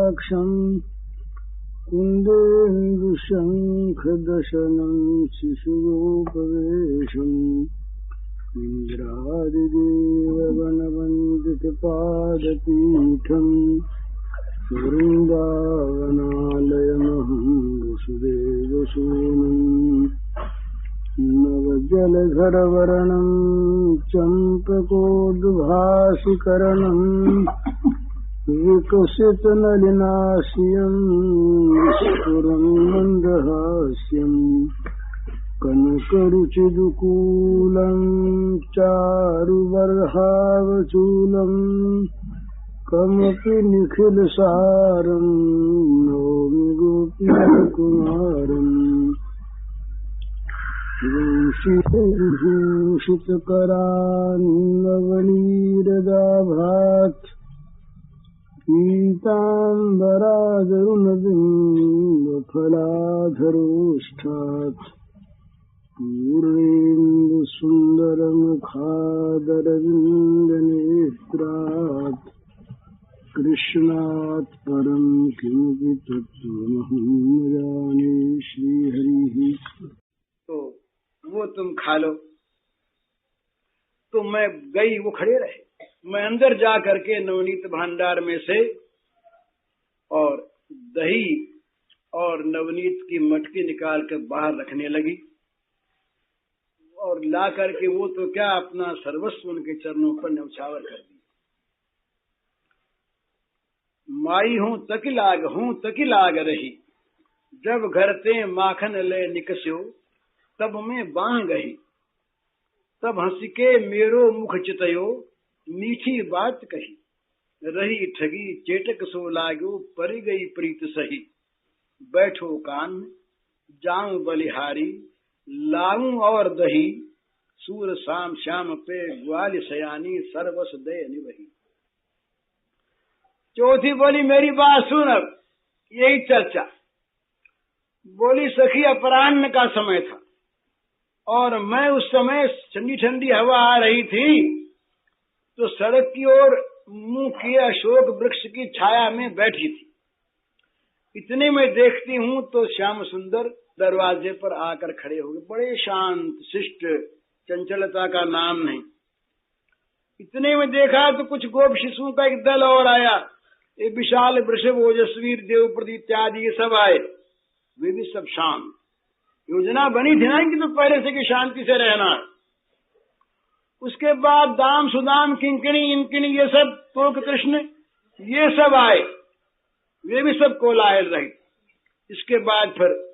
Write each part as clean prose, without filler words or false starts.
कमलाक्षम् कुन्देन्दुशङ्खदशनम् शिशुगोपवेशम् इन्द्रादिदेववनवन्दितपादपीठम् वृन्दावनालयमहं वसुदेवसूनम् नवजलधरवर्णं चम्पकोद्भासिकरणम् विकसितनलिनास्यम् स्फुरन् मन्दहास्यम् कनकरुचिदुकूलम् चारुबर्हावचूलम् कमपि निखिलसारम् नौमि गोपीकुमारम् भूषितकरान्नवनीरदाभात् पीताम्बरादरुणबिम्बफलाधरोष्ठात् पूर्णेन्दुसुन्दरमुखादरविन्दनेत्रात् कृष्णात् परं किमपि तत्त्वमहं न जाने। श्रीहरिः। तो वो तुम खा लो। तो मैं गई, वो खड़े रहे। मैं अंदर जा करके नवनीत भांडार में से और दही और नवनीत की मटकी निकाल कर बाहर रखने लगी और ला करके वो तो क्या अपना सर्वस्व उनके चरणों पर न्यौछावर कर दी। माई हूं तकी लाग रही, जब घर ते माखन ले निकस्यो, तब मैं बांह गई। तब हंस के मेरो मुख चितयो, मीठी बात कही। रही ठगी चेटक सो लागो, परी गई प्रीत सही। बैठो कान जाऊं बलिहारी, लाऊं और दही। सूर शाम श्याम पे ग्वाल सयानी, सर्वस दे निवही। चौथी बोली मेरी बात सुन, अब यही चर्चा। बोली सखी अपराह्न का समय था और मैं उस समय ठंडी ठंडी हवा आ रही थी, तो सड़क की ओर मुंह किए अशोक वृक्ष की छाया में बैठी थी। इतने में देखती हूँ तो श्याम सुंदर दरवाजे पर आकर खड़े हो गए। बड़े शांत शिष्ट, चंचलता का नाम नहीं। इतने में देखा तो कुछ गोप शिशुओं का एक दल और आया। ये विशाल वृषभ, ओजस्वी, देवप्रति इत्यादि ये सब आए। वे भी सब शांत। योजना बनी थी ना कि तो पहले से कि शांति से रहना। उसके बाद दाम सुदाम किंकिणी इंकिणी ये सब, तोक कृष्ण ये सब आए। वे भी सब कोलाहल रहे। इसके बाद फिर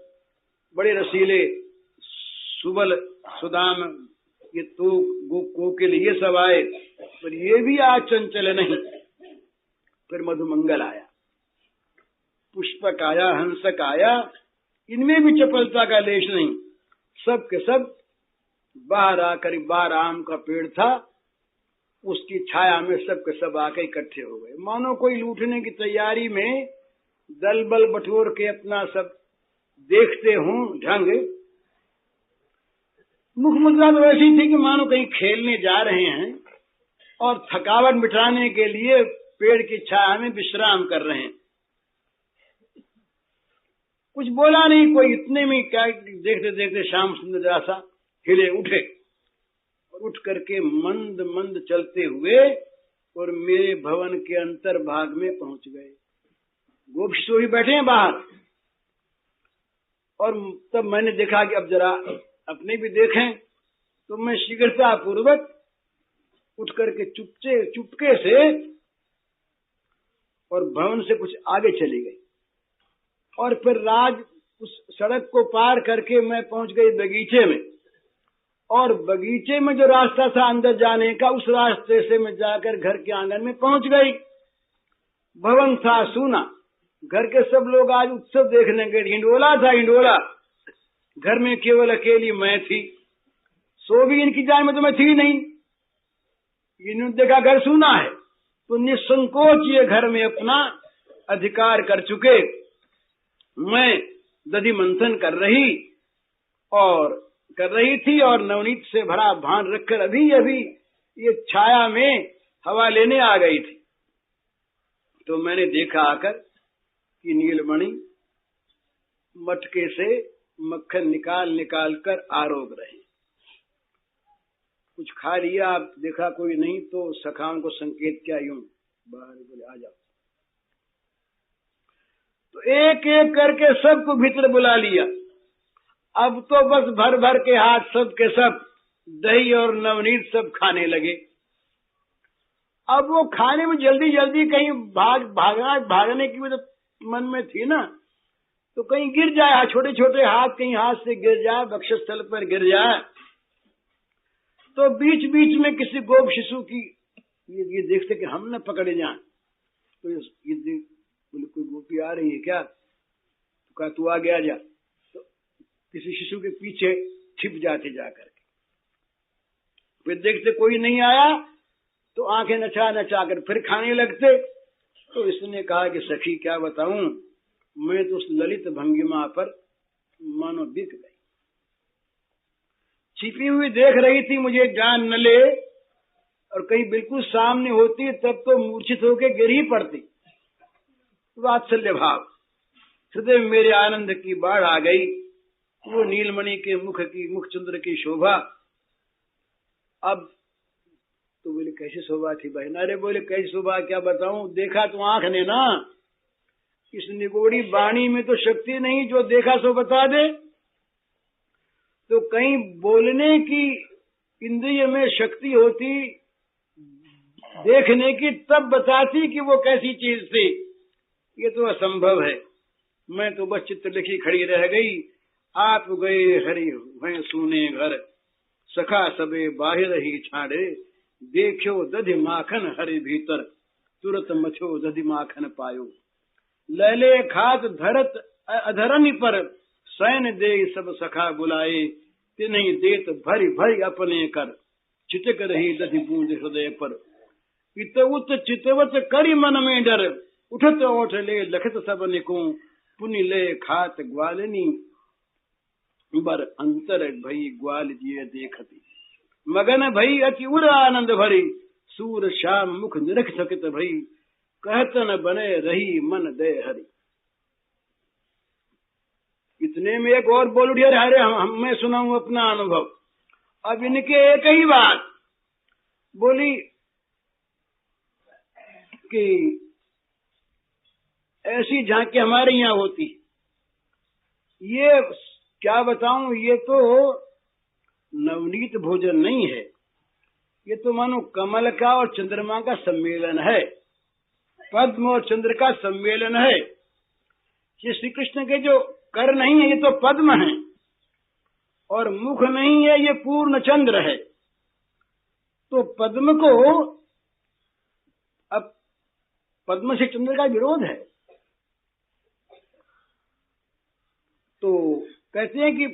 बड़े रसीले सुबल सुदाम, ये तोक कोकिल ये सब आए, पर ये भी आज चंचल नहीं। फिर मधुमंगल आया, पुष्पक आया, हंसक आया। इनमें भी चपलता का लेश नहीं। सब के सब बाहर आकर, बाहर आम का पेड़ था, उसकी छाया में सब के सब आकर इकट्ठे हो गए। मानो कोई लूटने की तैयारी में दल बल बटोर के अपना सब देखते हों ढंग। मुख मुद्रा तो ऐसी थी कि मानो कहीं खेलने जा रहे हैं और थकावट मिटाने के लिए पेड़ की छाया में विश्राम कर रहे हैं। कुछ बोला नहीं कोई। इतने में क्या, देखते देखते श्याम सुंदर जरा सा हिले, उठे और उठ करके मंद मंद चलते हुए और मेरे भवन के अंतर भाग में पहुंच गए। गोपी भी बैठे हैं बाहर। और तब मैंने देखा कि अब जरा अपने भी देखें, तो मैं शीघ्रता पूर्वक उठ करके चुपके से और भवन से कुछ आगे चली गई। और फिर उस सड़क को पार करके मैं पहुंच गई बगीचे में। और बगीचे में जो रास्ता था अंदर जाने का, उस रास्ते से मैं जाकर घर के आंगन में पहुंच गई। भवन था सूना। घर के सब लोग आज उत्सव देखने गए। हिंडोला था, हिंडोला। घर में केवल अकेली मैं थी। सो भी इनकी जान में तो मैं थी नहीं। इन्होंने देखा घर सूना है, तो निसंकोच ये घर में अपना अधिकार कर चुके। मैं दधि मंथन कर रही थी और नवनीत से भरा भान रखकर अभी अभी ये छाया में हवा लेने आ गई थी। तो मैंने देखा आकर कि नीलमणि मटके से मक्खन निकाल निकाल कर आरोग रहे। कुछ खा लिया, आप देखा कोई नहीं तो सखाओं को संकेत किया, यूं बाहर बोले आ जाओ। तो एक एक करके सबको भीतर बुला लिया। अब तो बस भर भर के हाथ सब के सब दही और नवनीत सब खाने लगे। अब वो खाने में जल्दी जल्दी कहीं भागने की भी तो मन में थी ना, तो कहीं गिर जाए, छोटे छोटे हाथ कहीं हाथ से गिर जाए, वक्षस्थल पर गिर जाए। तो बीच बीच में किसी गोप शिशु की ये देखते कि हम न पकड़े जाए, तो ये बोले कोई गोपी आ रही है क्या, तो कहा तू आगे आ जा। तो किसी शिशु के पीछे छिप जाते जाकर के, फिर देखते कोई नहीं आया तो आंखें नचा नचा कर फिर खाने लगते। तो इसने कहा कि सखी क्या बताऊं, मैं तो उस ललित भंगिमा पर मानो बिक गई। छिपी हुई देख रही थी मुझे जान न ले, और कहीं बिल्कुल सामने होती तब तो मूर्छित होकर गिर ही पड़ती। वात्सल्य भाव, हृदय में मेरे आनंद की बाढ़ आ गई। वो नीलमणि के मुख चंद्र की शोभा। अब तो बोले कैसी शोभा थी बहना? अरे बोले कैसी शोभा क्या बताऊं, देखा तो आंख ने ना, इस निगोड़ी वाणी में तो शक्ति नहीं जो देखा सो बता दे। तो कहीं बोलने की इंद्रिय में शक्ति होती देखने की, तब बताती कि वो कैसी चीज थी। ये तो असंभव है। मैं तो बस चित्र लिखी खड़ी रह गई। आप गए हरि वह सुने घर, सखा सबे बाहिर ही छाड़े, देखो दधि माखन हरि भीतर, तुरत मछो दधि माखन पायो। लैले खात धरत अधरनि पर, सैन दे सब सखा बुलाए, तिन्हीं देत भरी भरी अपने कर, चिटक रही दधि बूंद हृदय पर। इतउत चितवत करी मन में डर, उठत ओठ ले लखत सब निको, पुनि ले खात ग्वालिनी बर, अंतर भई ग्वाल जिये देखती। मगन भई अति उर आनंद भरी, सूर श्याम मुख निरख सकित भई, कहत न बने रही मन दे हरि। इतने में एक और बोल उठी, अरे मैं सुनाऊं अपना अनुभव। अब इनके एक ही बात बोली कि ऐसी झांकी हमारे यहाँ होती। ये क्या बताऊं, ये तो नवनीत भोजन नहीं है, ये तो मानो कमल का और चंद्रमा का सम्मेलन है, पद्म और चंद्र का सम्मेलन है। ये श्री कृष्ण के जो कर नहीं है ये तो पद्म है, और मुख नहीं है ये पूर्ण चंद्र है। तो पद्म को, अब पद्म से चंद्र का विरोध है, तो कहते हैं कि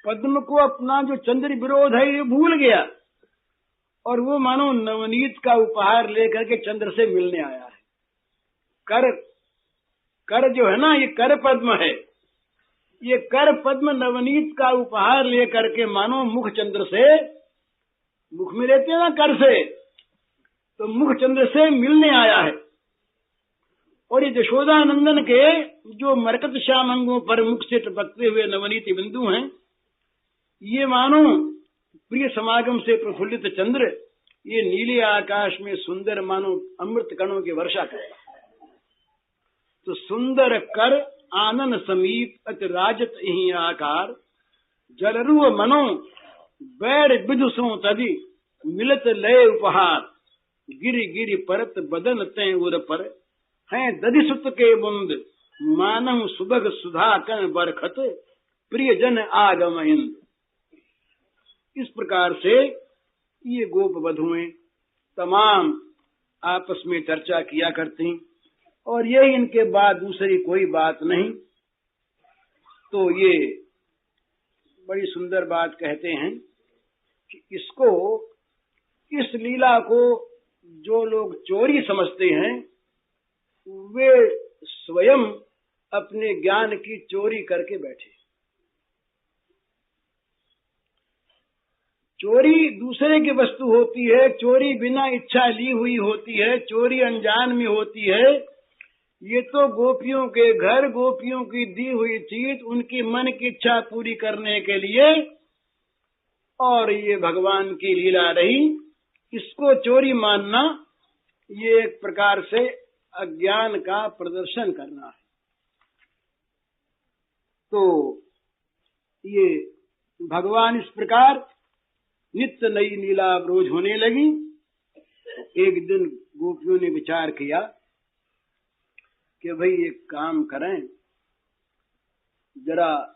पद्म को अपना जो चंद्र विरोध है ये भूल गया, और वो मानो नवनीत का उपहार लेकर के चंद्र से मिलने आया है। कर जो है ना, ये कर पद्म है, ये कर पद्म नवनीत का उपहार लेकर के मानो मुख चंद्र से, मुख में लेते हैं ना कर से, तो मुख चंद्र से मिलने आया है। और ये यशोदा नंदन के जो मरकत श्याम अंगों पर मुख से टपकते हुए नवनीत बिंदु हैं, ये मानो प्रिय समागम से प्रफुल्लित चंद्र, ये नीले आकाश में सुंदर मानो अमृत कणों की वर्षा करे। तो सुंदर कर आनन समीप अति राजत ही आकार, जलरुव मनो बैर विदुसों तदि, मिलत लय उपहार, गिरि गिरि परत बदन तय उर पर, हैं दधि सुत के बुंद, मानव सुबग सुधा कन बरखत, प्रिय जन आगम इंद। इस प्रकार से ये गोप वधुएं तमाम आपस में चर्चा किया करती, और यही इनके बाद दूसरी कोई बात नहीं। तो ये बड़ी सुंदर बात कहते हैं कि इसको, इस लीला को जो लोग चोरी समझते हैं, वे स्वयं अपने ज्ञान की चोरी करके बैठे। चोरी दूसरे की वस्तु होती है, चोरी बिना इच्छा ली हुई होती है, चोरी अनजान में होती है, ये तो गोपियों के घर, गोपियों की दी हुई चीज उनकी मन की इच्छा पूरी करने के लिए, और ये भगवान की लीला रही, इसको चोरी मानना ये एक प्रकार से अज्ञान का प्रदर्शन करना है। तो ये भगवान इस प्रकार नित्य नई लीला रोज होने लगी। एक दिन गोपियों ने विचार किया कि भाई एक काम करें, जरा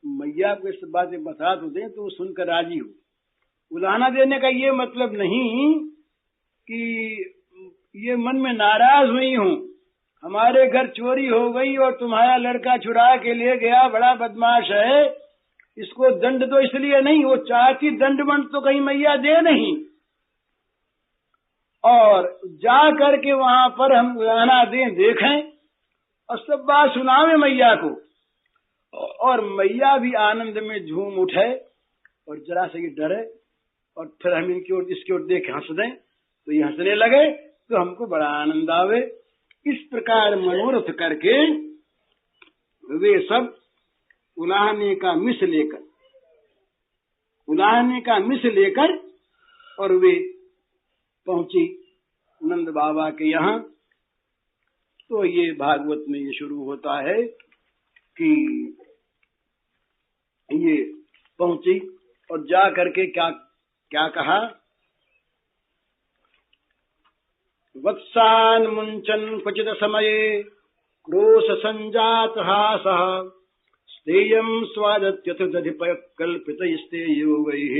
मैया को इस बातें बता तो दें तो वो सुनकर राजी हो। उलाहना देने का ये मतलब नहीं कि ये मन में नाराज हुई हूं, हमारे घर चोरी हो गई और तुम्हारा लड़का चुरा के ले गया, बड़ा बदमाश है, इसको दंड दो, इसलिए नहीं। वो चाहती दंड वंड तो कहीं मैया दे नहीं, और जा करके वहां पर हम उलाहना दें, देखें और सब बात सुनावे मैया को, और मैया भी आनंद में झूम उठे और जरा से डरे, और फिर हम इनकी ओर इसकी ओर देख हंस दें तो ये हंसने लगे तो हमको बड़ा आनंद आवे। इस प्रकार मनोरथ करके वे सब उलाहने का मिस लेकर और वे पहुंची नंद बाबा के यहाँ। तो ये भागवत में ये शुरू होता है कि ये पहुंची और जा करके क्या कहा, वत्सान मुंचन क्वचित समये क्रोश संजात हासः स्तेयं स्वादत्यथ दधिपय कल्पितैस्तेयो वैः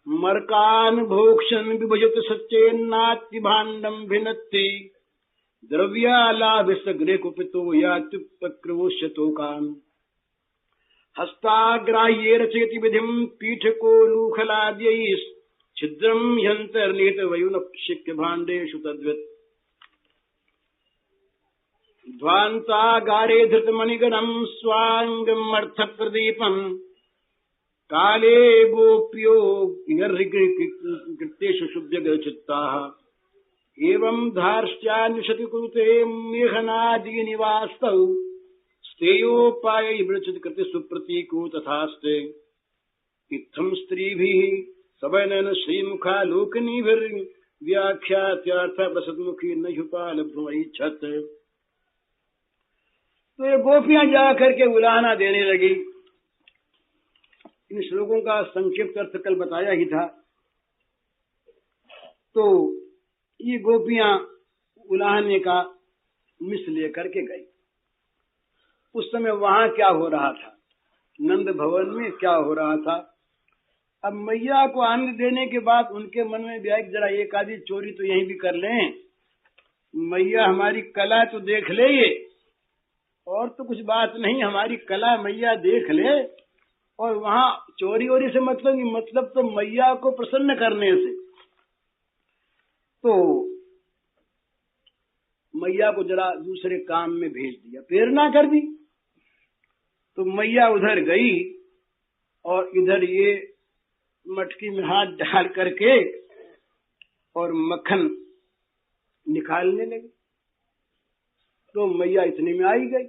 मर्कान् भोक्ष्यन् विभजत सच्चेन्नाति भाण्डं भिन्नति द्रव्यालाभिसग्रे कुपितो यात्युपक्रोश्यतोकान् हस्ताग्राह्ये रचयति विधिं पीठकोलूखलाद्यैः छिद्रं ह्यन्तर्निहित वयुनक्षिक्य भाण्डेषु तद्वत् ध्वान्तागारे धृतमणिगणं स्वाङ्गमर्थप्रदीपम् काले गोप्यो कृत्येषु शुभ्यगचित्ताः एवं धार्ष्ट्यान्विषति कुरुते मेघनादीनि वास्तौ स्तेयोपायै विरचित कृति सुप्रतीको तथास्ते इत्थं स्त्रीभिः सबैनन श्रीमुखालोकनीभिर्व्याख्यात्यार्थ प्रसदमुखी नहुपालभ्वैच्छत्। तो ये गोपियां जाकर के उलाहना देने लगी। इन श्लोकों का संक्षिप्त अर्थ कल बताया ही था। तो ये गोपियां उलाहने का मिस लेकर के गई। उस समय वहां क्या हो रहा था, नंद भवन में क्या हो रहा था। अब मैया को आनंद देने के बाद उनके मन में भी आया जरा एक आधी चोरी तो यहीं भी कर लें, मैया हमारी कला तो देख ले, ये और तो कुछ बात नहीं, हमारी कला मैया देख ले। और वहां चोरी वोरी से मतलब तो मैया को प्रसन्न करने से। तो मैया को जरा दूसरे काम में भेज दिया, प्रेरणा कर दी। तो मैया उधर गई और इधर ये मटकी में हाथ डाल करके और मक्खन निकालने लगी। तो मैया इतने में आई गई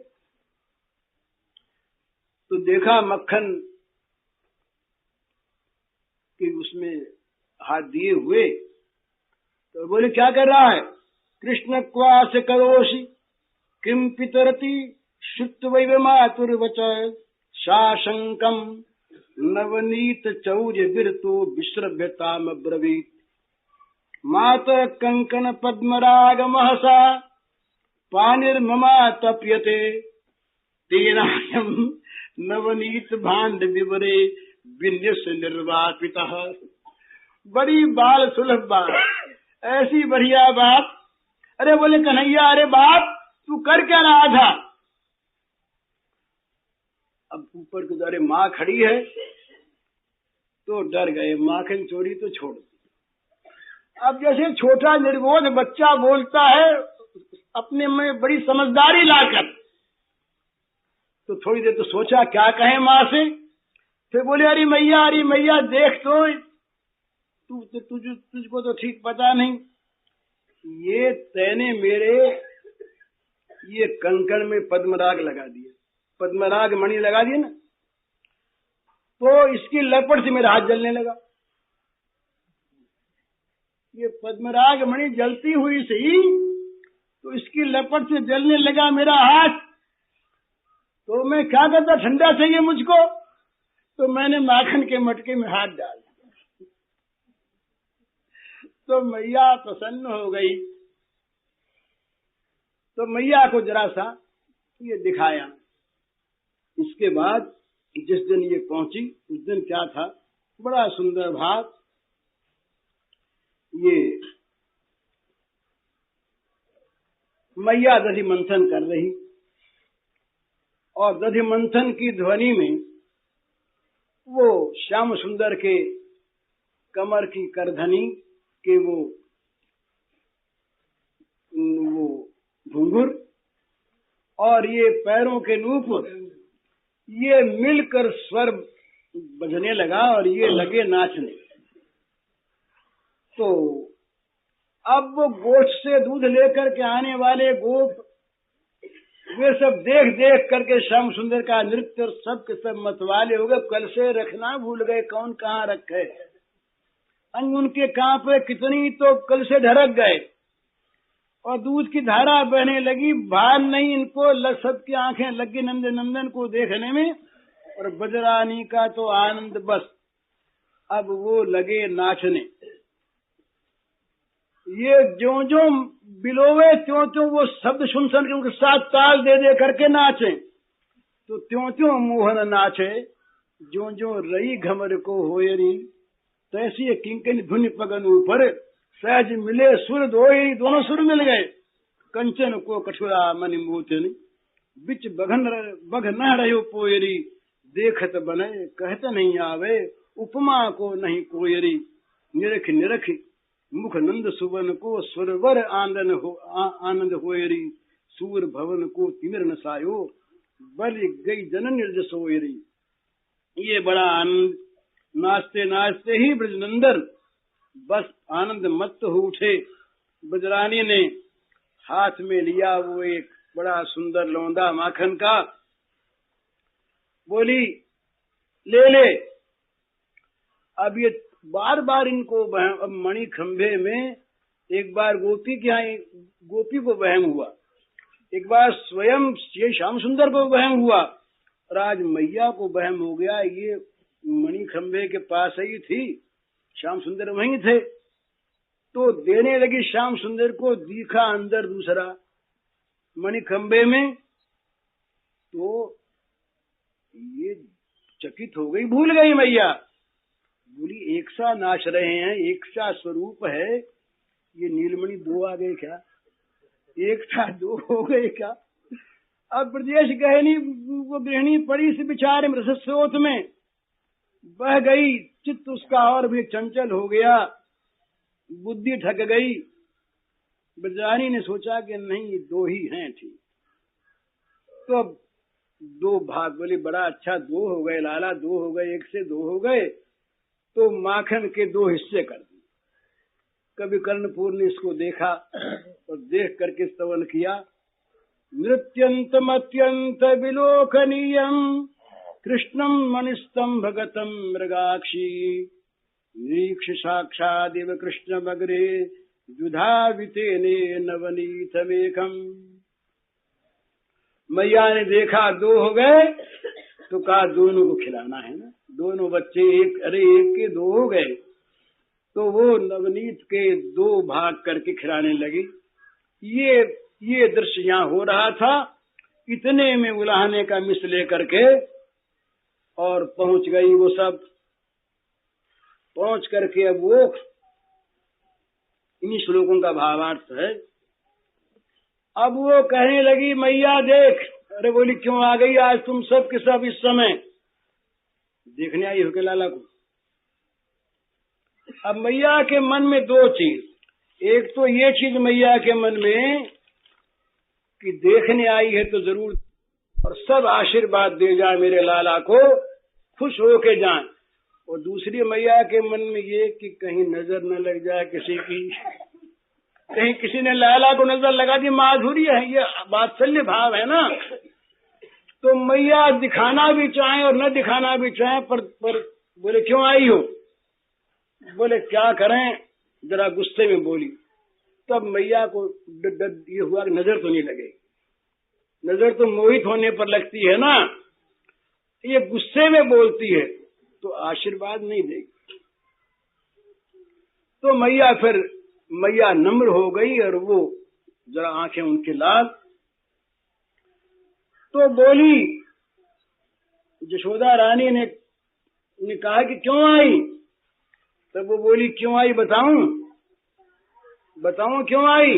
तो देखा मक्खन कि उसमें हाथ दिए हुए, तो बोले क्या कर रहा है। कृष्ण क्वास करोषि किम पितरति श्रुत्वैव मातुर्वच शाशंकम नवनीत चौर्य विरतो विश्रभ्यताम ब्रवीत मात कंकन पद्मराग महसा पानिर्ममा तप्यते तेनायम नवनीत भांड विवरे विन्यस निर्वापितः। बड़ी बाल सुलभ बात, ऐसी बढ़िया बात। अरे बोले कन्हैया, अरे बाप तू कर क्या रहा था। अब ऊपर को अरे माँ खड़ी है तो डर गए, माखन चोरी तो छोड़ दी। अब जैसे छोटा निर्बोध बच्चा बोलता है अपने में बड़ी समझदारी लाकर, तो थोड़ी देर तो सोचा क्या कहे माँ से। फिर बोले अरे मैया देख तो तुझको तो ठीक पता नहीं, ये तैने मेरे ये कंकण में पद्मराग लगा दिए, पद्मराग मणि लगा दिए ना, तो इसकी लपट से मेरा हाथ जलने लगा। ये पद्मराग मणि जलती हुई सही, तो इसकी लपट से जलने लगा मेरा हाथ। तो मैं क्या करता, ठंडा चाहिए मुझको, तो मैंने माखन के मटके में हाथ डाल दिया। तो मैया प्रसन्न हो गई। तो मैया को जरा सा ये दिखाया। इसके बाद जिस दिन ये पहुंची, उस दिन क्या था, बड़ा सुंदर भाव। ये मैया दधि मंथन कर रही, और दधि मंथन की ध्वनि में वो श्याम सुंदर के कमर की करधनी के वो घुंघरू और ये पैरों के नूपुर, ये मिलकर स्वर बजने लगा और ये लगे नाचने। तो अब वो गोठ से दूध लेकर के आने वाले गोप, वे सब देख देख करके श्याम सुंदर का नृत्य सब के सब मतवाले हो गए। कल से रखना भूल गए, कौन कहाँ रखे, अंग उनके कहाँ पे कितनी तो कल से ढरक गए, और दूध की धारा बहने लगी। भान नहीं इनको, सबकी आंखें लग गई नंद नंदन को देखने में, और बजरानी का तो आनंद बस। अब वो लगे नाचने। ये जो जो बिलोवे त्यों त्यों वो शब्द सुन सुन के उनके साथ ताल दे दे करके नाचे, तो त्यों त्यों मोहन नाचे। जो जो रही घमर को होयरी, तैसी किंकन धुनि पगन ऊपर, सहज मिले सुर दोई, दोनों सुर मिल गए। कंचन को कठुरा मन मोचन, बिच बघ न रहो पोयरी, देखत बने कहत नहीं आवे, उपमा को नहीं कोयरी। निरख निरख मुख नंद सुवन को, सुरवर आनंद होयरी, सूर भवन को तिमिर नसायो, बल गई जनन निर्ज सोयरी। ये बड़ा आनंद, नाचते नाचते ही ब्रजनंदन बस आनंद मत्त हो उठे। बजरानी ने हाथ में लिया वो एक बड़ा सुंदर लौंदा माखन का, बोली ले ले। अब ये बार बार इनको अब मणि खंभे में एक बार गोपी के यहाँ गोपी को वहम हुआ, एक बार स्वयं ये श्याम सुंदर को वहम हुआ, और आज मैया को वहम हो गया। ये मणि खंभे के पास ही थी, श्याम सुंदर वहीं थे, तो देने लगी श्याम सुंदर को। दिखा अंदर दूसरा मणि खंभे में, तो ये चकित हो गई, भूल गई मैया। बोली एक सा नाच रहे हैं, एक सा स्वरूप है, ये नीलमणि दो आ गए क्या, एक था दो हो गए क्या। अब ब्रजेश गहनी वो गृहिणी पड़ी से बिचारे रसस्रोत में बह गई, चित्त उसका और भी चंचल हो गया, बुद्धि ठग गई। ब्रजानी ने सोचा कि नहीं दो ही हैं ठीक, तो अब दो भाग, बोली बड़ा अच्छा दो हो गए लाला, दो हो गए, एक से दो हो गए, तो माखन के दो हिस्से कर दिए। कभी कर्णपुर ने इसको देखा और देख करके स्तवन किया। नृत्यंतम अत्यंत विलोकनीयम कृष्णम मणिस्तम भगतम मृगाक्षी, निरीक्ष साक्षादिव कृष्ण मगरे जुधावितेने नवनीतमेकम। मैया ने देखा दो हो गए, तो कहा दोनों को खिलाना है ना, दोनों बच्चे एक, अरे एक के दो हो गए, तो वो नवनीत के दो भाग करके खिलाने लगी। ये दृश्य यहाँ हो रहा था। इतने में उलाहने का मिस लेकर के और पहुंच गई वो सब। पहुंच करके अब वो इन्हीं श्लोकों का भावार्थ है। अब वो कहने लगी मैया देख। अरे बोली क्यों आ गई आज तुम सब के सब इस समय, देखने आई हो के लाला को। अब मैया के मन में दो चीज, एक तो ये चीज मैया के मन में कि देखने आई है तो जरूर और सब आशीर्वाद दे जाए मेरे लाला को, खुश होके जाए। और दूसरी मैया के मन में ये कि कहीं नजर न लग जाए किसी की, कहीं किसी ने लैला को नजर लगा दी, माधुरी है, ये वात्सल्य भाव है ना। तो मैया दिखाना भी चाहे और न दिखाना भी चाहे, पर बोले क्यों आई हो? बोले क्या करें, जरा गुस्से में बोली। तब मैया को ये हुआ कि नजर तो नहीं लगेगी, नजर तो मोहित होने पर लगती है ना, ये गुस्से में बोलती है तो आशीर्वाद नहीं देगी। तो मैया नम्र हो गई और वो जरा आंखें उनके लाल, तो बोली, यशोदा रानी ने कहा कि क्यों आई? तब वो बोली क्यों आई बताऊं क्यों आई?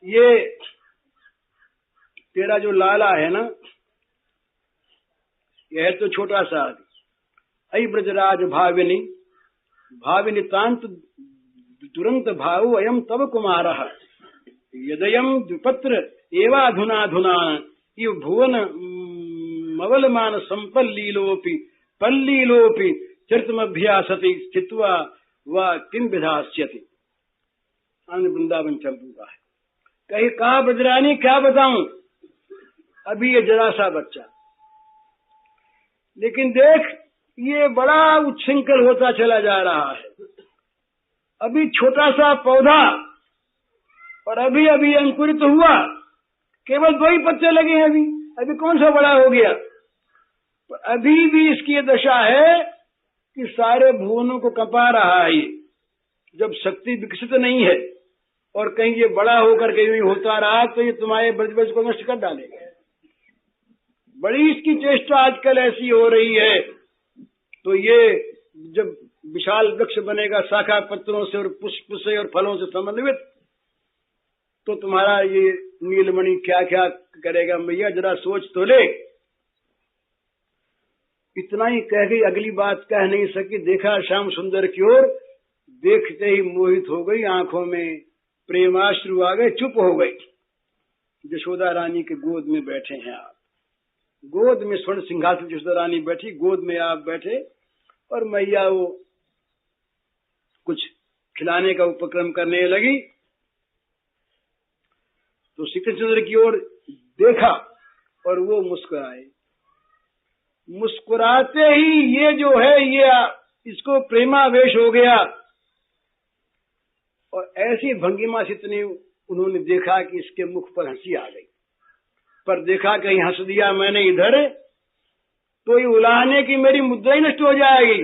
ये तेरा जो लाला है ना, यह तो छोटा सा, अयि ब्रजराज भाविनी तांत तुरंत भाव अयम तव कुमारः यदयम द्विपत्र एवाधुनाधुना इव भुवन मवलमान पल्लीलोपि चरितमभ्यासति स्थित्वा व किम विधास्यति। आनंद वृंदावन चल दूंगा है। कहीं कहा ब्रजरानी क्या बताऊं, अभी ये जरा सा बच्चा, लेकिन देख ये बड़ा उच्छृंखल होता चला जा रहा है। अभी छोटा सा पौधा और अभी अंकुरित हुआ, केवल 2 ही पत्ते लगे हैं अभी कौन सा बड़ा हो गया। पर अभी भी इसकी ये दशा है कि सारे भुवनों को कपा रहा है। जब शक्ति विकसित नहीं है और कहीं ये बड़ा होकर के यूं होता रहा तो ये तुम्हारे ब्रज को नष्ट कर डालेगा। बड़ी इसकी चेष्टा आजकल ऐसी हो रही है। तो ये जब विशाल वृक्ष बनेगा शाखा पत्रों से और पुष्प से और फलों से समन्वित, तो तुम्हारा ये नीलमणि क्या क्या करेगा। मैया जरा सोच तो ले। इतना ही कह गई, अगली बात कह नहीं सकी। देखा श्याम सुंदर की ओर, देखते ही मोहित हो गई, आंखों में प्रेमाश्रु आ गए, चुप हो गई। यशोदा रानी के गोद में बैठे हैं आप, गोद में स्वर्ण सिंहासन यशोदा रानी बैठी, गोद में आप बैठे और मैया वो कुछ खिलाने का उपक्रम करने लगी। तो श्री कृष्णचंद्र की ओर देखा और वो मुस्कुराए। मुस्कुराते ही ये जो है ये इसको प्रेमावेश हो गया और ऐसी भंगिमा से इतनी उन्होंने देखा कि इसके मुख पर हंसी आ गई। पर देखा कहीं हंस दिया मैंने इधर तो ये उलाहने की मेरी मुद्रा ही नष्ट हो जाएगी।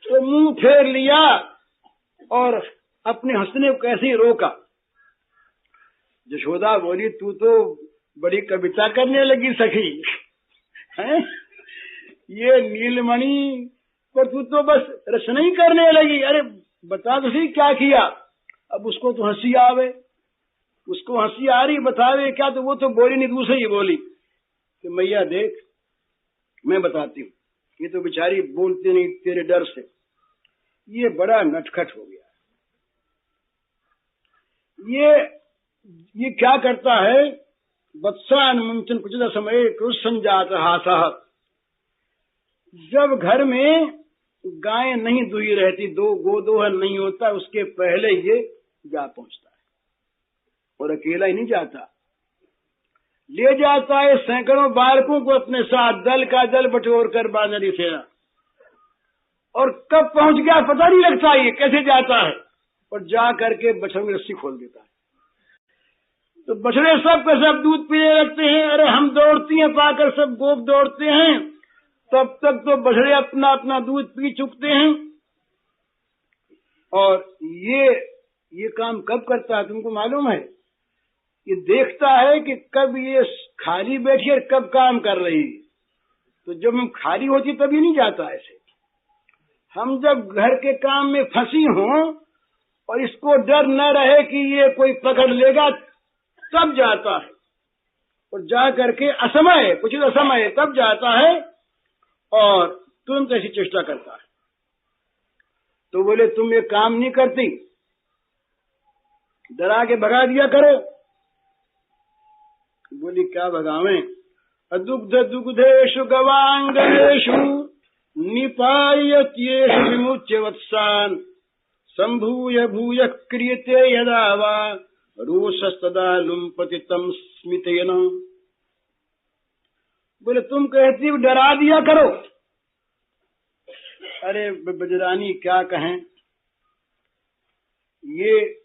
तो मुंह फेर लिया और अपने हंसने को कैसे ही रोका। यशोदा बोली तू तो बड़ी कविता करने लगी सखी हैं? ये नीलमणि पर तू तो बस रचना ही करने लगी। अरे बता तो सही क्या किया। अब उसको तो हंसी आवे, उसको हंसी आ रही, बतावे क्या। तो वो तो बोली नहीं, दूसरी ही बोली कि मैया देख मैं बताती हूँ, ये तो बेचारी बोलती नहीं तेरे डर से, ये बड़ा नटखट हो गया। ये क्या करता है, वत्सान मुंचन कुछ समय क्रुश संजात हासः। जब घर में गाय नहीं दुही रहती, गोदोहन नहीं होता, उसके पहले ये जा पहुंचता है और अकेला ही नहीं जाता, ले जाता है सैकड़ों बालकों को अपने साथ, दल का दल बटोर कर बानरी सेना। और कब पहुंच गया पता नहीं लगता ये कैसे जाता है, और जा करके बछड़ों की रस्सी खोल देता है। तो बछड़े सब के सब दूध पीने लगते हैं। अरे हम दौड़ती हैं पाकर, सब गोप दौड़ते हैं, तब तक तो बछड़े अपना अपना दूध पी चुकते हैं। और ये काम कब करता है तुमको मालूम है? ये देखता है कि कब ये खाली बैठी है, कब काम कर रही है। तो जब हम खाली होती तभी नहीं जाता ऐसे। हम जब घर के काम में फंसी हों और इसको डर न रहे कि ये कोई पकड़ लेगा, तब जाता है। और जा करके असमय, कुछ असमय, तब जाता है और तुरंत ऐसी चेष्टा करता है। तो बोले तुम ये काम नहीं करती, डरा के भगा दिया करो। बोली क्या भगावें? अदुग्ध दुग्धेषु गवांगनेषु निपायत्येषु विमुच्य वत्सान संभूय भूय क्रियते यदा वा रोषस्तदा लुम्पति तम स्मितेन। बोले तुम कहती हो डरा दिया करो। अरे बजरानी क्या कहें, ये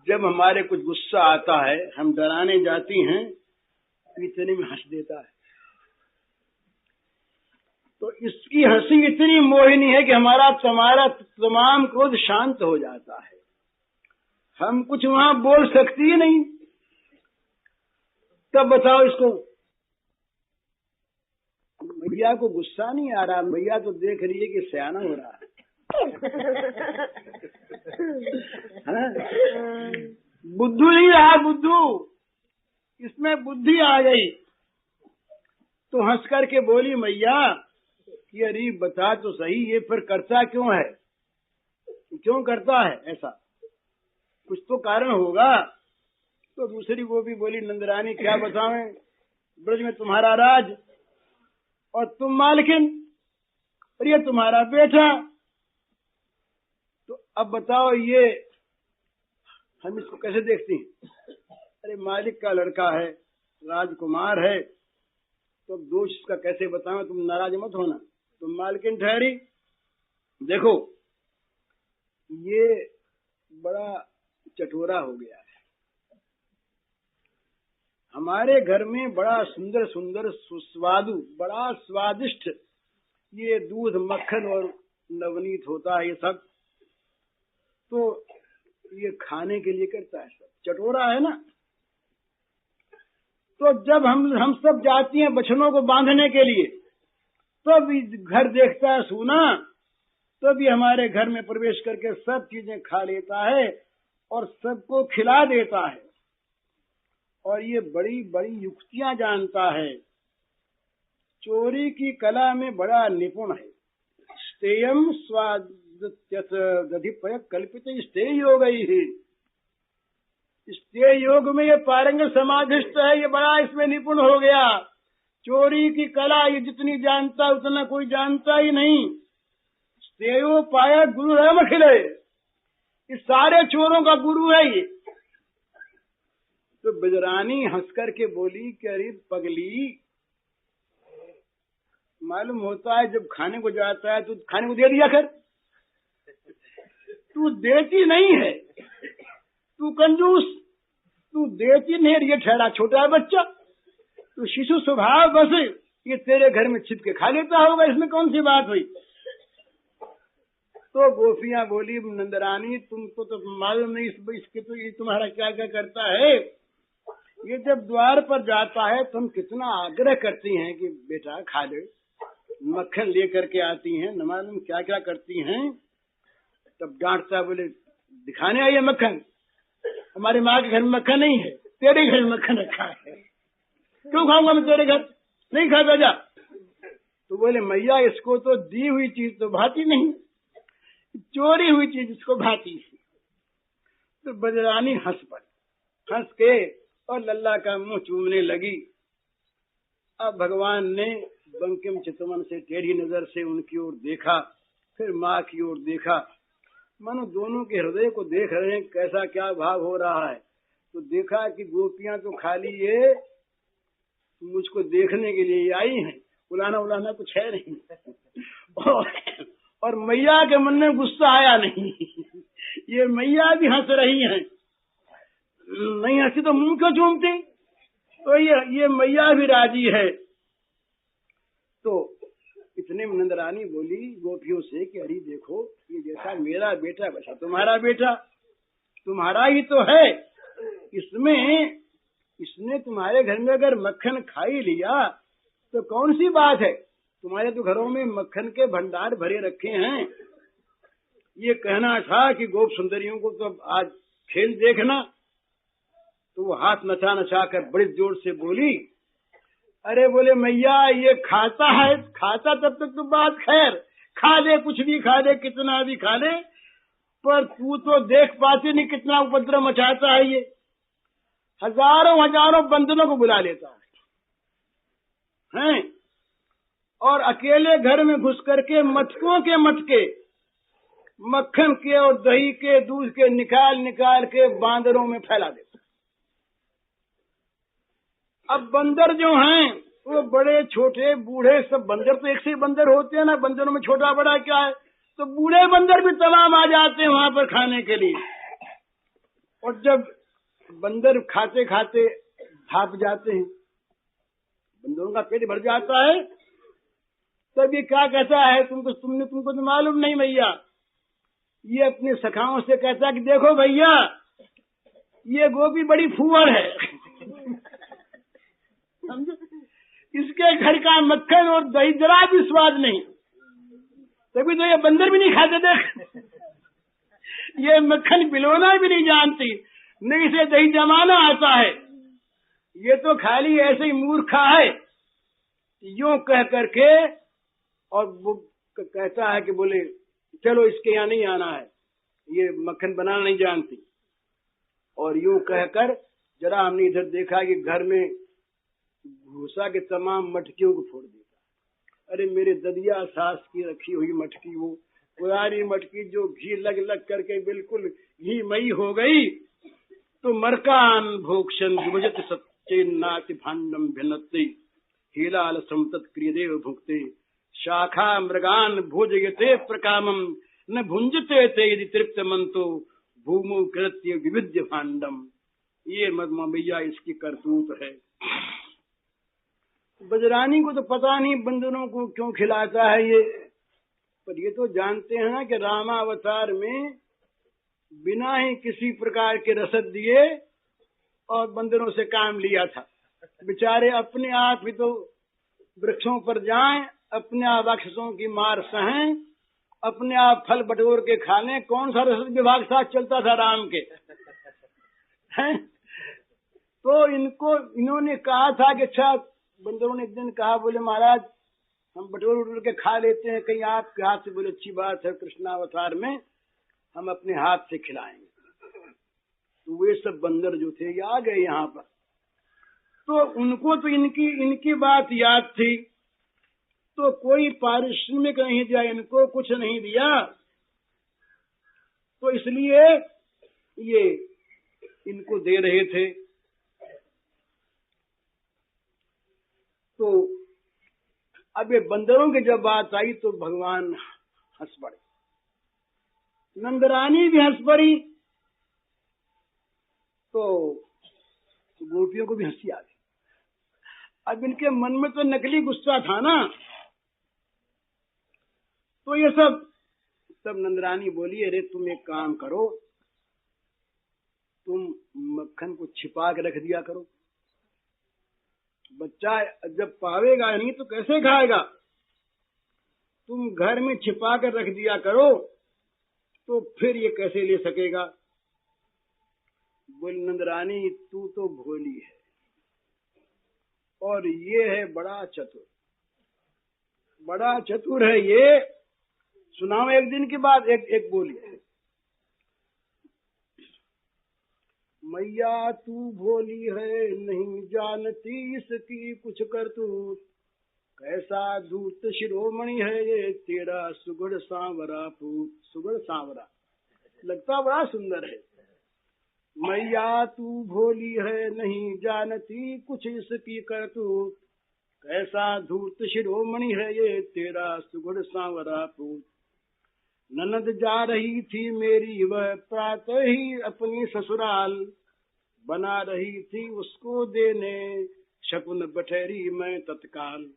जब हमारे कुछ गुस्सा आता है हम डराने जाती हैं तो इतने में हंस देता है। तो इसकी हंसी इतनी मोहिनी है कि हमारा तुम्हारा तमाम क्रोध शांत हो जाता है। हम कुछ वहां बोल सकती ही नहीं। तब बताओ इसको, भैया को गुस्सा नहीं आ रहा, भैया तो देख रही है कि सयाना हो रहा है। बुद्धू नहीं रहा, बुद्धू, इसमें बुद्धि आ गई। तो हंस करके बोली मैया कि अरे बता तो सही, ये फिर करता क्यों है, क्यों करता है ऐसा, कुछ तो कारण होगा। तो दूसरी गोपी बोली नंदरानी क्या बतावें, ब्रज में तुम्हारा राज और तुम मालकिन और ये तुम्हारा बेटा। तो अब बताओ ये हम इसको कैसे देखती हैं। अरे मालिक का लड़का है, राजकुमार है, तो दोष इसका कैसे बताओ। तुम नाराज मत होना, तुम मालकिन ठहरी। देखो ये बड़ा चटोरा हो गया है। हमारे घर में बड़ा सुंदर सुंदर सुस्वादु, बड़ा स्वादिष्ट ये दूध मक्खन और नवनीत होता है, ये सब तो ये खाने के लिए करता है, सब चटोरा है ना। तो जब हम सब जाती हैं बछड़ों को बांधने के लिए, तो भी घर देखता है सूना, तो भी हमारे घर में प्रवेश करके सब चीजें खा लेता है और सबको खिला देता है। और ये बड़ी बड़ी युक्तियां जानता है, चोरी की कला में बड़ा निपुण है। स्तेयम स्वादिपय कल्पित स्तेय योग ही, स्तेय योग में ये पारंगत समाधिस्थ है, ये बड़ा इसमें निपुण हो गया। चोरी की कला ये जितनी जानता उतना कोई जानता ही नहीं। स्तेयो पाया गुरु राम खिले, इस सारे चोरों का गुरु है ये। तो बजरानी हंस करके बोली कि अरे पगली, मालूम होता है जब खाने को जाता है तो खाने को दे दिया कर, तू देती नहीं है, तू कंजूस, तू देती नहीं। ये ठहरा छोटा है बच्चा, तो शिशु स्वभाव बस ये तेरे घर में छिप के खा लेता होगा, इसमें कौन सी बात हुई। तो गोपियां बोली नंदरानी तुमको तो मालूम नहीं इसके तो ये तुम्हारा क्या क्या करता है। ये जब द्वार पर जाता है तुम कितना आग्रह करती हैं कि बेटा खा ले, मक्खन लेकर के आती हैं, न मालूम क्या क्या करती हैं। तब डांटता, बोले दिखाने आई है मक्खन, हमारी माँ के घर में मक्खन नहीं है, तेरे घर में मक्खन रखा है, क्यों खाऊंगा मैं तेरे घर, नहीं खाता जा। तो बोले मैया इसको तो दी हुई चीज तो भाती नहीं, चोरी हुई चीज इसको भाती। तो बजरानी हंस पड़ी, हंस के और लल्ला का मुंह चूमने लगी। अब भगवान ने बंकिम चितवन से टेढ़ी नजर से उनकी ओर देखा, फिर माँ की ओर देखा, मानो दोनों के हृदय को देख रहे हैं कैसा क्या भाव हो रहा है। तो देखा कि गोपियां तो खाली ये मुझको देखने के लिए आई हैं, उलाना उलाना कुछ है नहीं। और मैया के मन में गुस्सा आया नहीं, ये मैया भी हंस रही हैं, नहीं हंसी तो मुंह क्यों चूमती। तो ये मैया भी राजी है। तो इतने में नंदरानी बोली गोपियों से कि अरे देखो ये जैसा मेरा बेटा वैसा तुम्हारा बेटा, तुम्हारा ही तो है, इसने तुम्हारे घर में अगर मक्खन खा ही लिया तो कौन सी बात है, तुम्हारे तो घरों में मक्खन के भंडार भरे रखे हैं। ये कहना था कि गोप सुंदरियों को तो आज खेल देखना। तो वो हाथ नचा नचा कर बड़े जोर से बोली, अरे बोले मैया ये खाता है, खाता तब तक तो बात खैर, खा ले कुछ भी खा ले, कितना भी खा ले, पर तू तो देख पाती नहीं कितना उपद्रव मचाता है। ये हजारों हजारों बंदरों को बुला लेता है और अकेले घर में घुस करके मटकों के मटके मक्खन के और दही के दूध के निकाल निकाल के बांदरों में फैला देता। अब बंदर जो हैं वो बड़े छोटे बूढ़े सब बंदर तो एक से ही बंदर होते हैं ना, बंदरों में छोटा बड़ा क्या है, तो बूढ़े बंदर भी तमाम आ जाते हैं वहां पर खाने के लिए। और जब बंदर खाते खाते थाप जाते हैं, बंदरों का पेट भर जाता है, तब ये क्या कहता है, तुमको तो मालूम नहीं भैया, ये अपने सखाओं से कहता है कि देखो भैया ये गोपी बड़ी फूहड़ है समझे, इसके घर का मक्खन और दही जरा भी स्वाद नहीं, तभी तो ये बंदर भी नहीं खाते देख ये मक्खन पिलोना भी नहीं जानती, न इसे दही जमाना आता है, ये तो खाली ऐसे ही मूर्खा है। यूं कह करके और वो कहता है कि बोले चलो इसके यहाँ नहीं आना है, ये मक्खन बनाना नहीं जानती। और यूं कहकर जरा हमने इधर देखा कि घर में भूसा के तमाम मटकियों को फोड़ देता। अरे मेरे ददिया सास की रखी हुई मटकी, वो पुरानी मटकी जो घी लग लग करके बिल्कुल घी मई हो गई, तो मरकान भोक्षण विभजत सच्चे नाति भांडम भिन्नते हीलाल समतत क्रियदेव भुक्ते शाखा मृगान भोजयते प्रकामम न भुंजते ते यदि तृप्त मंतो भूमो कृत्य विविध्य भांडम। ये मदमा भैया इसकी करतूत है। बजरानी को तो पता नहीं बंदरों को क्यों खिलाता है ये, पर ये तो जानते हैं ना कि रामावतार में बिना ही किसी प्रकार के रसद दिए और बंदरों से काम लिया था। बेचारे अपने आप ही तो वृक्षों पर जाएं, अपने आप राक्षसों की मार सहें, अपने आप फल बटोर के खा लें। कौन सा रसद विभाग साथ चलता था राम के हैं? तो इन्होंने कहा था कि अच्छा, बंदरों ने एक दिन कहा, बोले महाराज हम बटोर उटोर के खा लेते हैं, कहीं आपके हाथ से, बोले अच्छी बात है, कृष्णावतार में हम अपने हाथ से खिलाएंगे। तो वे सब बंदर जो थे ये आ गए यहाँ पर, तो उनको तो इनकी बात याद थी, तो कोई पारिश्रमिक नहीं दिया, इनको कुछ नहीं दिया, तो इसलिए ये इनको दे रहे थे। तो अब ये बंदरों की जब बात आई तो भगवान हंस पड़े, नंदरानी भी हंस पड़ी, तो गोपियों को भी हंसी आ गई। अब इनके मन में तो नकली गुस्सा था ना, तो ये सब नंदरानी बोली, अरे तुम एक काम करो, तुम मक्खन को छिपा के रख दिया करो, बच्चा जब पावेगा नहीं तो कैसे खाएगा, तुम घर में छिपा कर रख दिया करो, तो फिर ये कैसे ले सकेगा। बोली नंदरानी तू तो भोली है और ये है बड़ा चतुर, बड़ा चतुर है ये। सुनाओ एक दिन की बात, एक बोली, मैया तू भोली है नहीं जानती इसकी कुछ करतूत, कैसा धूत शिरोमणि है ये तेरा सुगढ़ सांवरा पूत। सुगढ़ सांवरा लगता बड़ा सुंदर है। मैया तू भोली है नहीं जानती कुछ इसकी करतूत, कैसा धूत शिरोमणि है ये तेरा सुगढ़ सांवरा पूत। ननद जा रही थी मेरी वह प्रातः ही अपनी ससुराल, बना रही थी उसको देने शकुन बठेरी मैं तत्काल।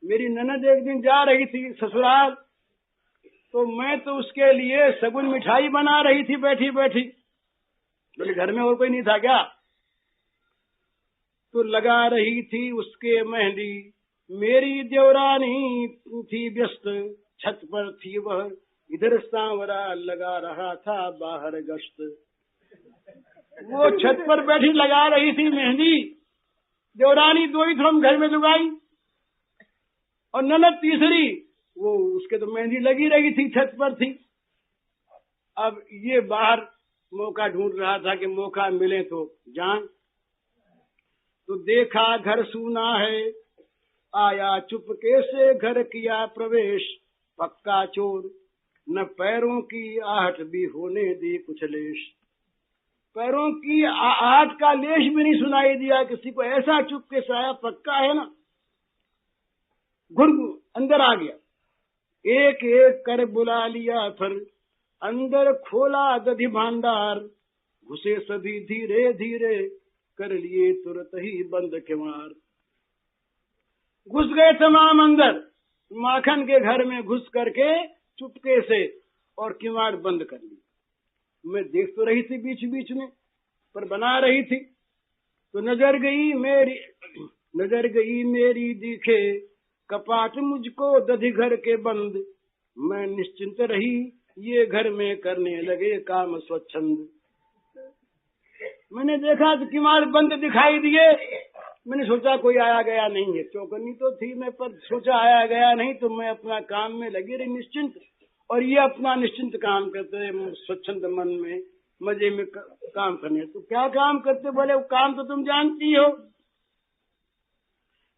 मेरी ननद एक दिन जा रही थी ससुराल, तो मैं तो उसके लिए शगुन मिठाई बना रही थी बैठी बैठी। बोले घर में और कोई नहीं था क्या? तो लगा रही थी उसके मेहंदी, मेरी देवरानी थी व्यस्त, छत पर थी वह इधर सांवरा लगा रहा था बाहर गश्त। वो छत पर बैठी लगा रही थी मेहंदी, देवरानी दो ही हम घर में लुगाई, और ननद तीसरी, वो उसके तो मेहंदी लगी रही थी, छत पर थी। अब ये बाहर मौका ढूंढ रहा था कि मौका मिले तो जान। तो देखा घर सूना है, आया चुपके से घर किया प्रवेश, पक्का चोर न पैरों की आहट भी होने दी कुछ लेश। पैरों की आहट का लेश भी नहीं सुनाई दिया किसी को। ऐसा चुपके से आया, पक्का है ना, घुर अंदर आ गया, एक एक कर बुला लिया, फिर अंदर खोला दधि भांडार। घुसे सभी धीरे धीरे, कर लिए तुरंत ही बंद किवाड़। घुस गए तमाम अंदर, माखन के घर में घुस करके चुपके से, और किवाड़ बंद कर ली। मैं देख तो रही थी बीच बीच में, पर बना रही थी, तो नजर गई मेरी दिखे कपाट मुझको दधि घर के बंद। मैं निश्चिंत रही, ये घर में करने लगे काम स्वच्छंद। मैंने देखा तो किवाड़ बंद दिखाई दिए। मैंने सोचा कोई आया गया नहीं है, चौकन्नी तो थी मैं, पर सोचा आया गया नहीं, तो मैं अपना काम में लगी रही निश्चिंत। और ये अपना निश्चिंत काम करते रहे, स्वच्छंद मन में, मजे में काम करने। तो क्या काम करते, बोले वो काम तो तुम जानती हो।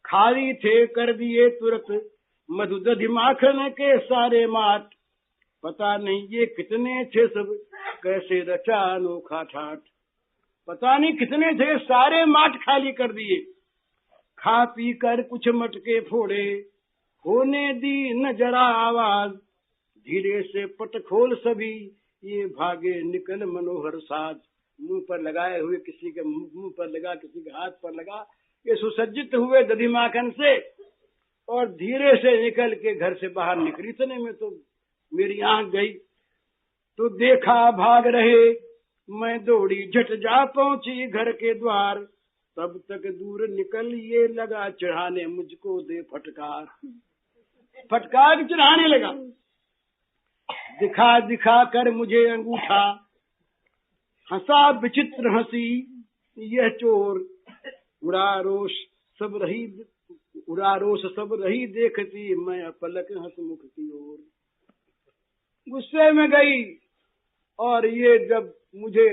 खाली थे कर दिए तुरंत मधु दधि माखन के सारे माट। पता नहीं ये कितने थे सब, कैसे रचा अनोखा ठाट। पता नहीं कितने थे, सारे माट खाली कर दिए। खा पी कर कुछ मटके फोड़े, होने दी न जरा आवाज। धीरे से पट खोल सभी, ये भागे निकल मनोहर साज। मुंह पर लगाए हुए, किसी के मुंह पर लगा, किसी के हाथ पर लगा, ये सुसज्जित हुए दधि माखन से, और धीरे से निकल के घर से बाहर निकली। इतने में तो मेरी आंख गई, तो देखा भाग रहे। मैं दौड़ी झट जा पहुंची घर के द्वार। तब तक दूर निकल ये लगा चढ़ाने मुझको दे फटकार। फटकार चढ़ाने लगा, दिखा दिखा कर मुझे अंगूठा। हंसा विचित्र हंसी यह चोर, उड़ा रोष सब रही देखती, मैं पलक हंसमुख की ओर। गुस्से में गई, और ये जब मुझे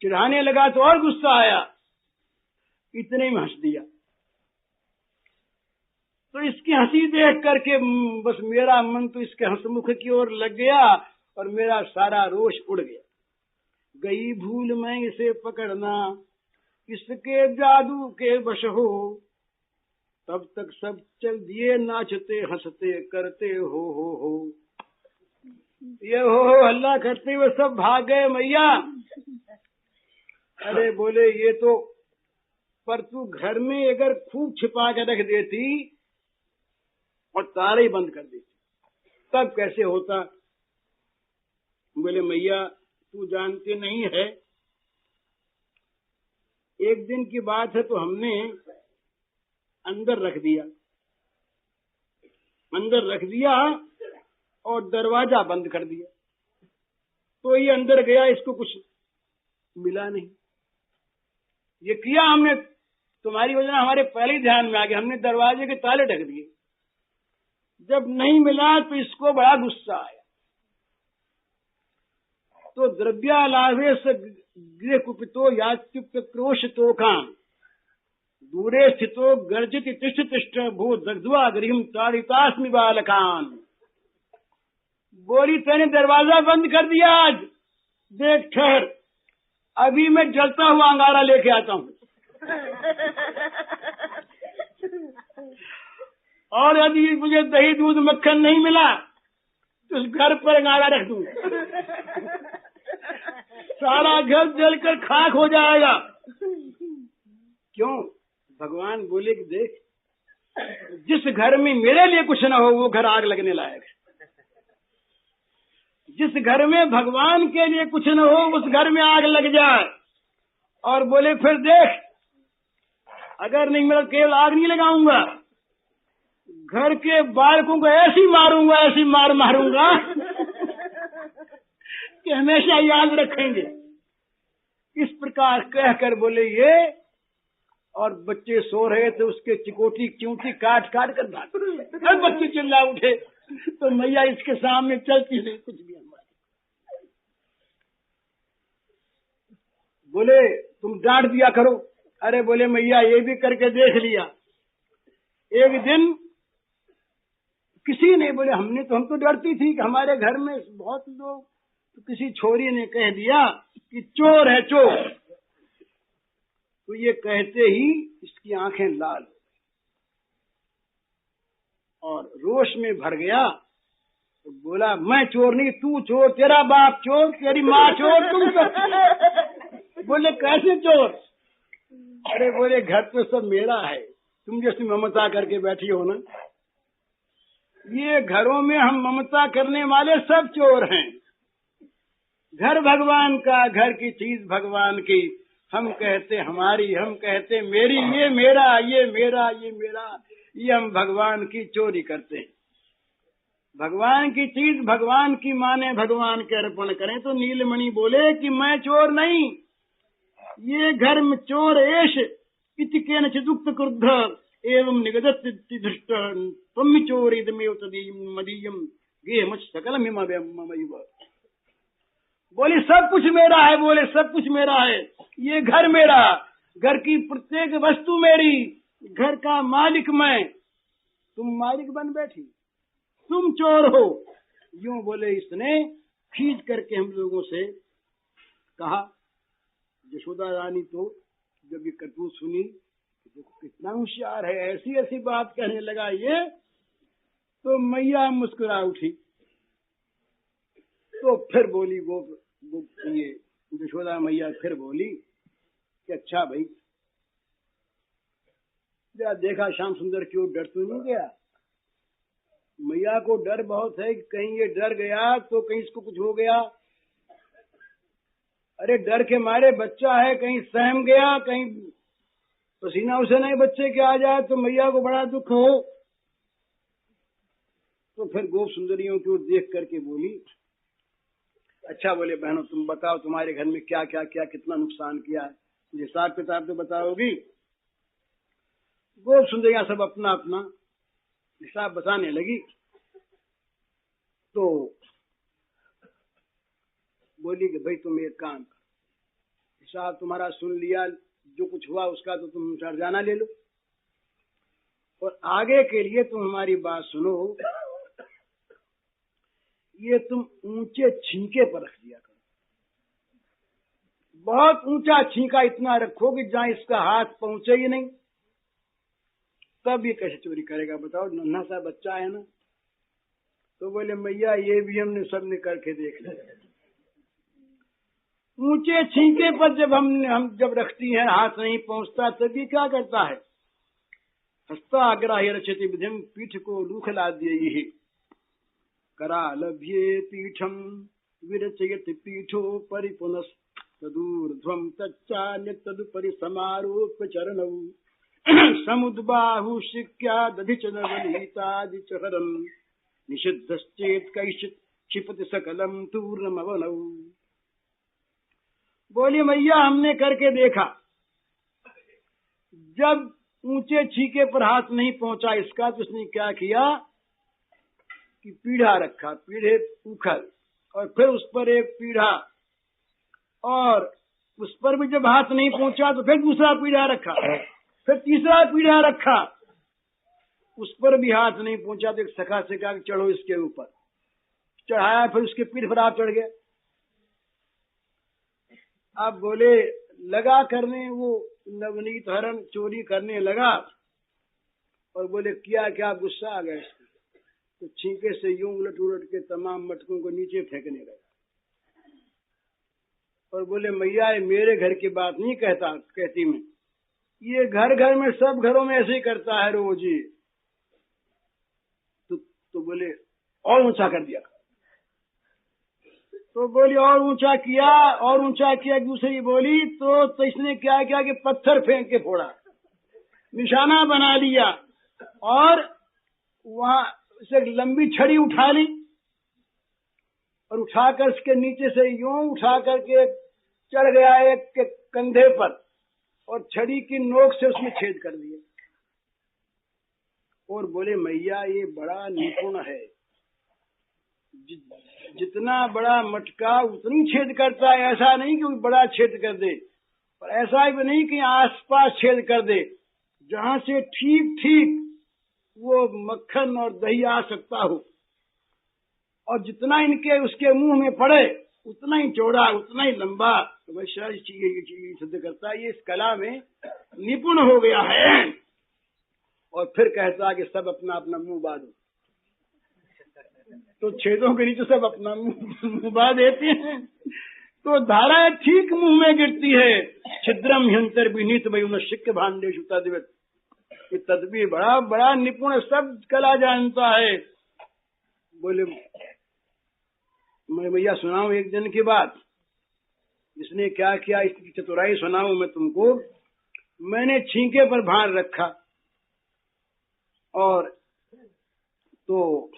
चिढ़ाने लगा तो और गुस्सा आया, इतने में हंस दिया। तो इसकी हंसी देख करके बस मेरा मन तो इसके हंसमुख की ओर लग गया, और मेरा सारा रोष उड़ गया। गई भूल मैं इसे पकड़ना, इसके जादू के वश हो। तब तक सब चल दिए नाचते हंसते करते हो। ये हो हल्ला करते हुए सब भाग गए मैया। अरे बोले ये तो, पर तू घर में अगर खूब छिपा के रख देती और ताले ही बंद कर देती, तब कैसे होता। बोले मैया तू जानते नहीं है, एक दिन की बात है, तो हमने अंदर रख दिया और दरवाजा बंद कर दिया। तो ये अंदर गया, इसको कुछ मिला नहीं। ये किया हमने, तुम्हारी वजह हमारे पहले ही ध्यान में आ गया, हमने दरवाजे के ताले ढक दिए। जब नहीं मिला तो इसको बड़ा गुस्सा आया। तो द्रव्यालाभे से गृह कुपितो यात्युक्त क्रोशतो काम, दूरे स्थितो गर्जित तिष्ठ तिष्ठ भू दग्ध्वा गृहम ताड़ितास्मि बालकान। बोली तेने दरवाजा बंद कर दिया आज, देख ठहर, अभी मैं जलता हुआ अंगारा लेके आता हूँ, और यदि मुझे दही दूध मक्खन नहीं मिला तो उस घर पर अंगारा रख दूंगा, सारा घर जलकर खाक हो जाएगा। क्यों? भगवान बोले कि देख, जिस घर में मेरे लिए कुछ न हो वो घर आग लगने लायक है। जिस घर में भगवान के लिए कुछ न हो उस घर में आग लग जाए। और बोले फिर देख, अगर नहीं मिला केवल आग नहीं लगाऊंगा, घर के बालकों को ऐसी मारूंगा कि हमेशा याद रखेंगे। इस प्रकार कहकर बोले ये, और बच्चे सो रहे थे, उसके चिकोटी च्यूंटी काट काट कर भाग। बच्चे चिल्ला उठे, तो मैया इसके सामने चलती नहीं कुछ भी। बोले तुम डांट दिया करो। अरे बोले मैया ये भी करके देख लिया। एक दिन किसी ने बोले हम तो डरती थी कि हमारे घर में बहुत लोग, तो किसी छोरी ने कह दिया कि चोर है चोर। तो ये कहते ही इसकी आंखें लाल और रोष में भर गया। तो बोला मैं चोर नहीं, तू चोर, तेरा बाप चोर, तेरी माँ चोर, तुम सब। बोले कैसे चोर? अरे बोले घर तो सब मेरा है, तुम जैसी ममता करके बैठी हो ना, ये घरों में हम ममता करने वाले सब चोर हैं। घर भगवान का, घर की चीज भगवान की, हम कहते हमारी, हम कहते मेरी, ये मेरा, ये मेरा, ये मेरा, ये हम भगवान की चोरी करते हैं। भगवान की चीज भगवान की माने भगवान के अर्पण करें। तो नीलमणि बोले कि मैं चोर नहीं, ये घर में चोर एश इति केनचिदुक्त क्रुद्ध एवं निगदत धृष्ट त्वं चोरिदमेव तदीयं मदीयं गेहमच सकलमिमैव। बोले सब कुछ मेरा है, बोले सब कुछ मेरा है, ये घर मेरा, घर की प्रत्येक वस्तु मेरी, घर का मालिक मैं, तुम मालिक बन बैठी, तुम चोर हो। यूं बोले इसने खींच करके हम लोगों से कहा। यशोदा रानी तो जब ये करतूत सुनी, देखो कितना होशियार है, ऐसी ऐसी बात कहने लगा ये, तो मैया मुस्कुरा उठी। तो फिर बोली ये यशोदा मैया फिर बोली कि अच्छा भाई, जरा देखा श्याम सुंदर क्यों डर तो नहीं गया? मैया को डर बहुत है कि कहीं ये डर गया तो कहीं इसको कुछ हो गया। अरे डर के मारे बच्चा है, कहीं सहम गया, कहीं पसीना उसे नहीं बच्चे के आ जाए तो मैया को बड़ा दुख हो। तो फिर गोप सुंदरियों की ओर देख करके बोली अच्छा बोले बहनों तुम बताओ तुम्हारे घर में क्या क्या क्या कितना नुकसान किया है, मुझे हिसाब किताब तो बताओगी। गोप सुंदरियां सब अपना अपना हिसाब बताने लगी। तो बोली कि भाई तुम एक काम कर, हिसाब तुम्हारा सुन लिया, जो कुछ हुआ उसका तो तुम हर्जाना ले लो, और आगे के लिए तुम हमारी बात सुनो, ये तुम ऊंचे छींके पर रख दिया करो, बहुत ऊंचा छींका इतना रखो कि जहां इसका हाथ पहुंचे ही नहीं, तब ये कैसे चोरी करेगा बताओ, नन्हा सा बच्चा है ना। तो बोले मैया ये भी हमने सबने करके देख लिया, ऊंचे छींके पर जब हम जब रखती हैं हाथ नहीं पहुंचता, तब ये क्या करता है, हस्ता अग्राह्य रचति विधिम, पीठ को लूखला दिए ही, करालभ्ये पीठम विरचयति पीठो परिपुनस् तदूर्ध्वं तच्चान्य तदुपरि समारोप्य चरणौ समुद्बाहु शिक्या दधिचनवनीतादिचहरम् निषिद्धश्चेत् कैश्चित् क्षिपति सकलम तूर्णमवनौ। बोली मैया हमने करके देखा, जब ऊंचे छीके पर हाथ नहीं पहुंचा इसका, तो उसने क्या किया कि पीढ़ा रखा, पीढ़े उखल, और फिर उस पर एक पीढ़ा, और उस पर भी जब हाथ नहीं पहुंचा तो फिर दूसरा पीढ़ा रखा, फिर तीसरा पीढ़ा रखा, उस पर भी हाथ नहीं पहुंचा तो एक सखा से कहा चढ़ो इसके ऊपर, चढ़ाया, फिर उसके पीठ पर आप चढ़ गए। आप बोले लगा करने, वो नवनीत हरण चोरी करने लगा, और बोले किया क्या, गुस्सा आ गया, तो छींके से यूं उलट उलट के तमाम मटकों को नीचे फेंकने लगा, और बोले मैया मेरे घर की बात नहीं कहती मैं, ये घर घर में सब घरों में ऐसे ही करता है रोज ही। तो बोले और ऊंचा कर दिया, तो बोली और ऊंचा किया, और ऊंचा किया। दूसरी बोली तो इसने क्या किया कि पत्थर फेंक के फोड़ा, निशाना बना लिया, और वहां से लंबी छड़ी उठा ली, और उठाकर उसके नीचे से यूं उठा करके चढ़ गया एक के कंधे पर, और छड़ी की नोक से उसमें छेद कर दिया, और बोले मैया ये बड़ा निपुण है, जितना बड़ा मटका उतनी छेद करता है, ऐसा नहीं कि बड़ा छेद कर दे, और ऐसा भी नहीं कि आसपास छेद कर दे, जहां से ठीक ठीक वो मक्खन और दही आ सकता हो, और जितना इनके उसके मुंह में पड़े उतना ही चौड़ा उतना ही लंबा, तो वह चीज सिद्ध करता है ये इस कला में निपुण हो गया है। और फिर कहता है कि सब अपना अपना मुंह बांधो, तो छेदों के नीचे सब अपना मुंह बांध देते हैं, तो धाराएं ठीक मुंह में गिरती है। छिद्रम ह्यंतर विनीत वयुन शिक्ष भांडेषु तद्वित, ये तदबीर बड़ा बड़ा निपुण सब कला जानता है। बोले मैं भैया सुनाऊं एक दिन की बात, इसने क्या किया इसकी चतुराई सुनाऊं मैं तुमको। मैंने छींके पर भार रखा, और तो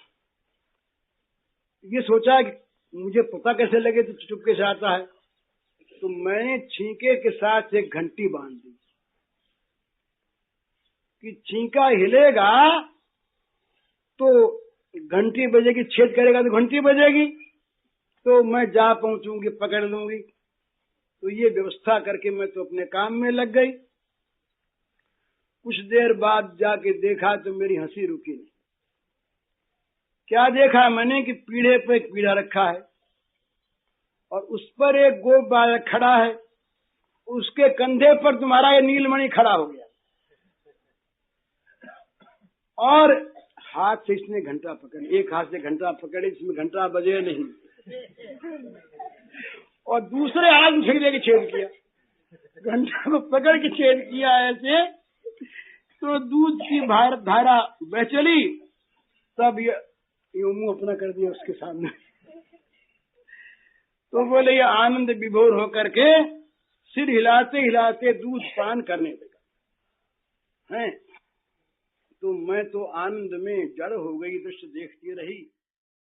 ये सोचा कि मुझे पता कैसे लगे तो चुपके से आता है, तो मैंने छींके के साथ एक घंटी बांध दी कि छींका हिलेगा तो घंटी बजेगी, छेद करेगा तो घंटी बजेगी, तो मैं जा पहुंचूंगी, पकड़ लूंगी। तो ये व्यवस्था करके मैं तो अपने काम में लग गई। कुछ देर बाद जाके देखा तो मेरी हंसी रुकी नहीं। क्या देखा मैंने कि पीढ़े पे एक पीढ़ा रखा है और उस पर एक गोप बालक खड़ा है, उसके कंधे पर तुम्हारा ये नीलमणि खड़ा हो गया, और हाथ से इसने घंटा पकड़, एक हाथ से घंटा पकड़े जिसमें घंटा बजे नहीं, और दूसरे हाथ में छेद के छेद किया, घंटा को पकड़ के छेद किया ऐसे, तो दूध की धारा बह चली। तब ये मुंह अपना कर दिया उसके सामने। तो बोले ये आनंद विभोर होकर के सिर हिलाते हिलाते दूध पान करने लगा है। तो मैं तो आनंद में जड़ हो गई, दृश्य देखती रही।